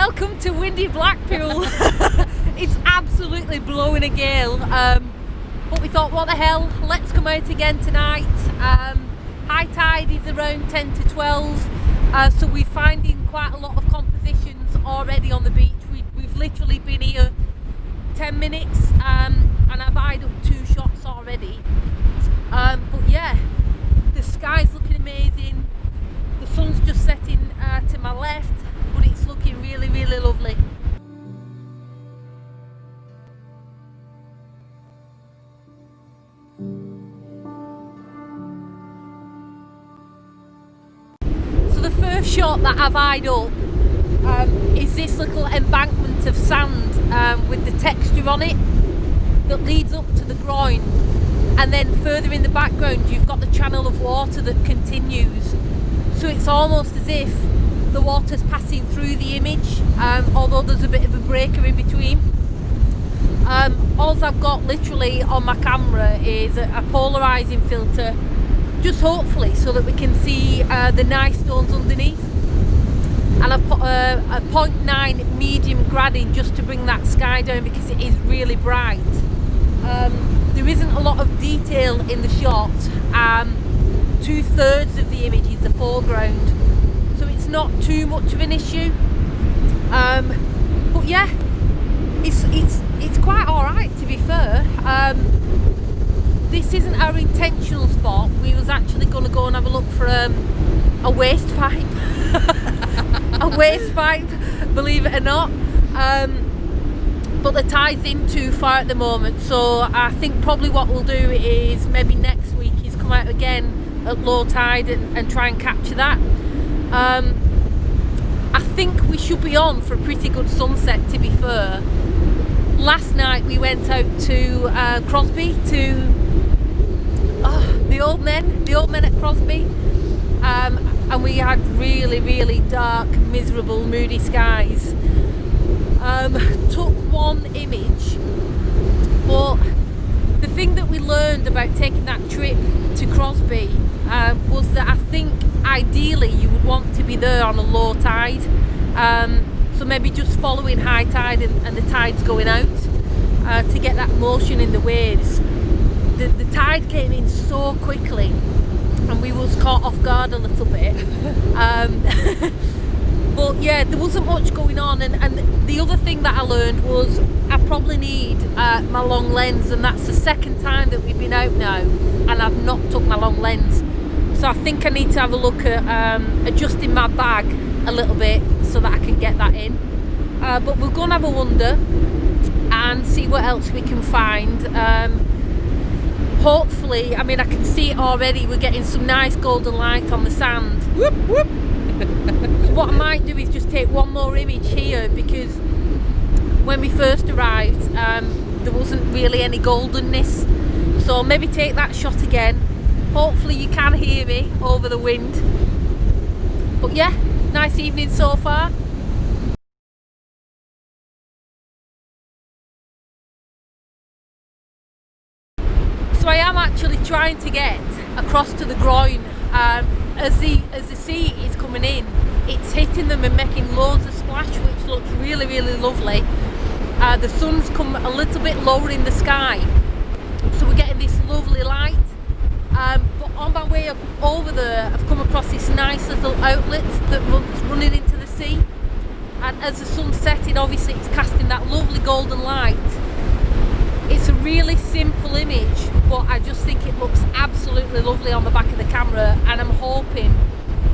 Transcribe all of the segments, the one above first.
Welcome to windy Blackpool. It's absolutely blowing a gale, but we thought, what the hell, let's come out again tonight. High tide is around 10 to 12, so we're finding quite a lot of compositions already on the beach. We've literally been here 10 minutes and I've eyed up 2 shots already. But yeah, the sky's looking amazing. The sun's just setting to my left, but it's looking really, really lovely. So the first shot that I've eyed up is this little embankment of sand with the texture on it that leads up to the groin, and then further in the background you've got the channel of water that continues. So it's almost as if the water's passing through the image, although there's a bit of a breaker in between. All I've got literally on my camera is a polarizing filter, just hopefully so that we can see the nice stones underneath. And I've put a 0.9 medium grad in just to bring that sky down because it is really bright. There isn't a lot of detail in the shot. 2/3 of the image is the foreground, so it's not too much of an issue. But yeah, it's quite alright, to be fair. This isn't our intentional spot. We was actually going to go and have a look for a waste pipe. A waste pipe, believe it or not. But the tide's in too far at the moment, so I think probably what we'll do is maybe next week is come out again at low tide and try and capture that. I think we should be on for a pretty good sunset, to be fair. Last night we went out to Crosby, to the old men at Crosby, and we had really, really dark, miserable, moody skies. Took one image, but the thing that we learned about taking that trip to Crosby was that I think ideally you would want to be there on a low tide, so maybe just following high tide and the tide's going out to get that motion in the waves. The tide came in so quickly and we was caught off guard a little bit. But yeah, there wasn't much going on, and the other thing that I learned was I probably need my long lens, and that's the second time that we've been out now and I've not took my long lens. So I think I need to have a look at adjusting my bag a little bit so that I can get that in. But we're going to have a wander and see what else we can find. Hopefully, I mean, I can see it already, we're getting some nice golden light on the sand. Whoop, whoop. So what I might do is just take one more image here, because when we first arrived there wasn't really any goldenness, so maybe take that shot again. Hopefully you can hear me over the wind. But yeah, nice evening so far. So I am actually trying to get across to the groin. As the sea is coming in, it's hitting them and making loads of splash, which looks really, really lovely. The sun's come a little bit lower in the sky, so we're getting this lovely light. But on my way up over there, I've come across this nice little outlet that runs running into the sea, and as the sun's setting, obviously it's casting that lovely golden light. It's a really simple image, but I just think it looks absolutely lovely on the back of the camera, and I'm hoping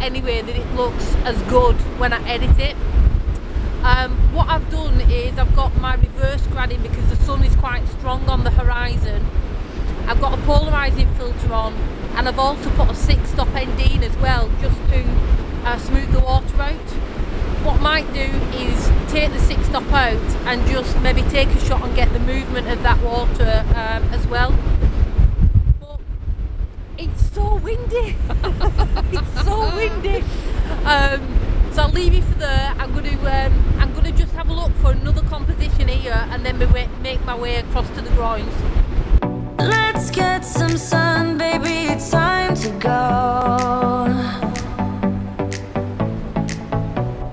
anyway that it looks as good when I edit it. What I've done is I've got my reverse gradding because the sun is quite strong on the horizon. I've got a polarizing filter on, and I've also put a 6-stop ND in as well, just to smooth the water out. What I might do is take the 6-stop out and just maybe take a shot and get the movement of that water as well. But it's so windy. It's so windy. So I'll leave you for there. I'm gonna just have a look for another composition here, and then make my way across to the groins. Let's get some sun, baby, it's time to go.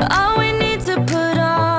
All we need to put on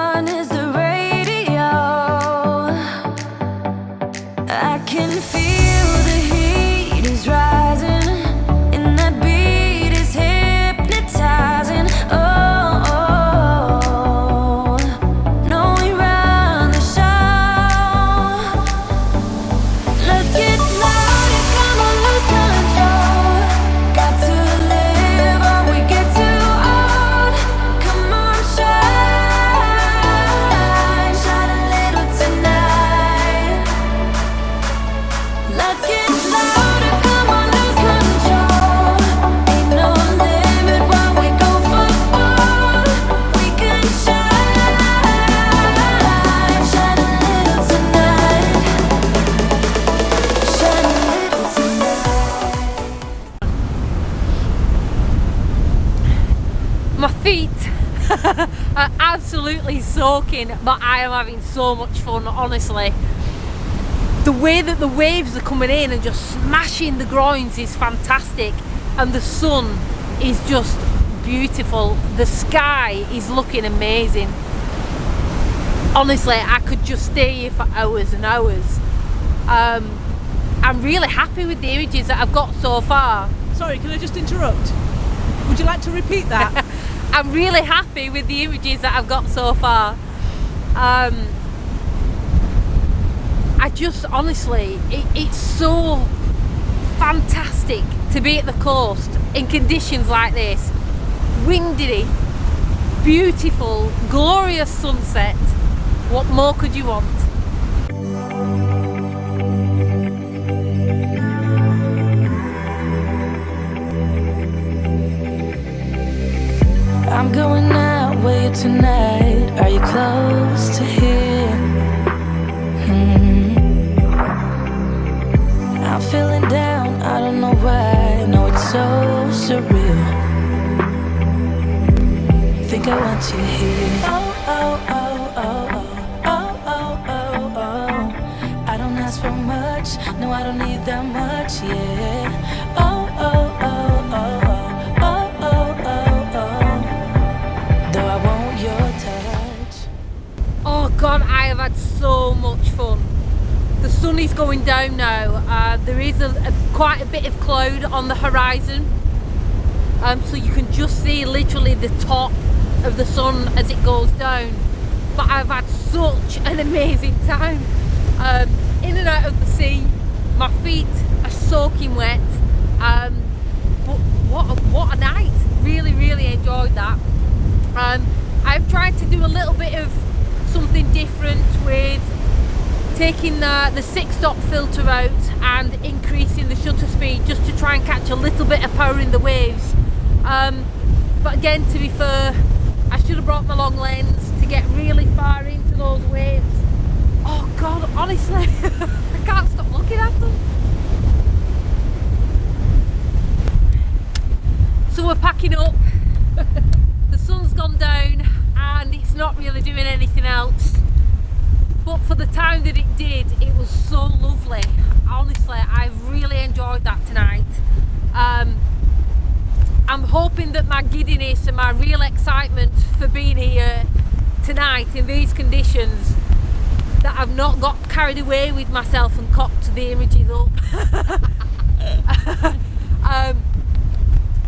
Absolutely soaking, but I am having so much fun, honestly. The way that the waves are coming in and just smashing the groins is fantastic, and the sun is just beautiful. The sky is looking amazing. Honestly, I could just stay here for hours and hours. I'm really happy with the images that I've got so far. Sorry, can I just interrupt? Would you like to repeat that? I'm really happy with the images that I've got so far. I just, honestly, it's so fantastic to be at the coast in conditions like this. Windy, beautiful, glorious sunset. What more could you want? I'm going out with you tonight. Are you close to here? I'm feeling down, I don't know why. No, it's so surreal. Think I want you here. Oh, oh, oh, oh, oh, oh, oh, oh, oh. I don't ask for much, no, I don't need that much, yeah. Oh, oh, oh, oh, oh, oh, oh, oh. Though I want your touch. Oh God, I have had so much fun. The sun is going down now. There is quite a bit of cloud on the horizon, so you can just see literally the top of the sun as it goes down. But I've had such an amazing time in and out of the sea. My feet are soaking wet, but what a night. Really enjoyed that. I've tried to do a little bit of something different with taking the 6-stop filter out and increasing the shutter speed just to try and catch a little bit of power in the waves. But again, to be fair, I should have brought my long lens to get really far into those waves. Oh God, honestly, I can't stop looking at them. So we're packing up. The sun's gone down and it's not really doing anything else. But for the time that it did, it was so lovely. Honestly, I've really enjoyed that tonight. I'm hoping that my giddiness and my real excitement for being here tonight in these conditions, that I've not got carried away with myself and cocked the images up.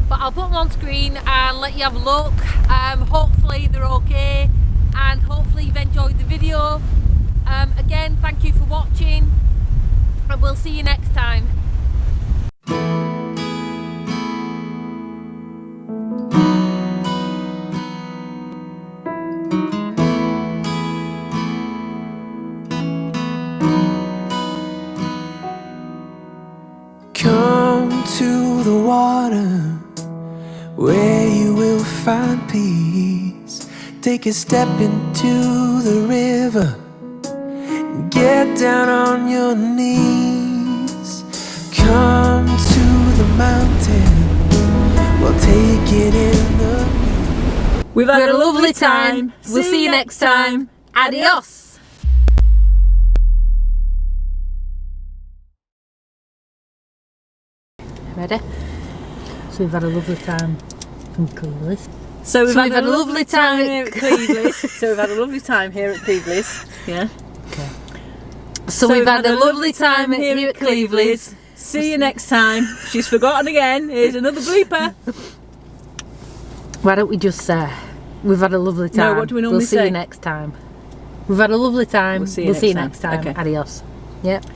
But I'll put them on screen and let you have a look. Hopefully they're okay, and hopefully you've enjoyed the video. Again, thank you for watching, and we'll see you next time. Come to the water where you will find peace. Take a step into the river. Get down on your knees. Come to the mountain. We'll take it in the. We've had a lovely time. We'll see you next time. Adios. Ready? So we've had a lovely time from Cleveleys. So we've had a lovely time here at Cleveleys. So we've had a lovely time here at Cleveleys. Yeah. Okay. So we've had a lovely time here at Cleveleys. See you next time. She's forgotten again. Here's another blooper. Why don't we just say we've had a lovely time? No, what do we normally say? We'll see you next time. We've had a lovely time. We'll see you next time. Okay. Adios. Yep.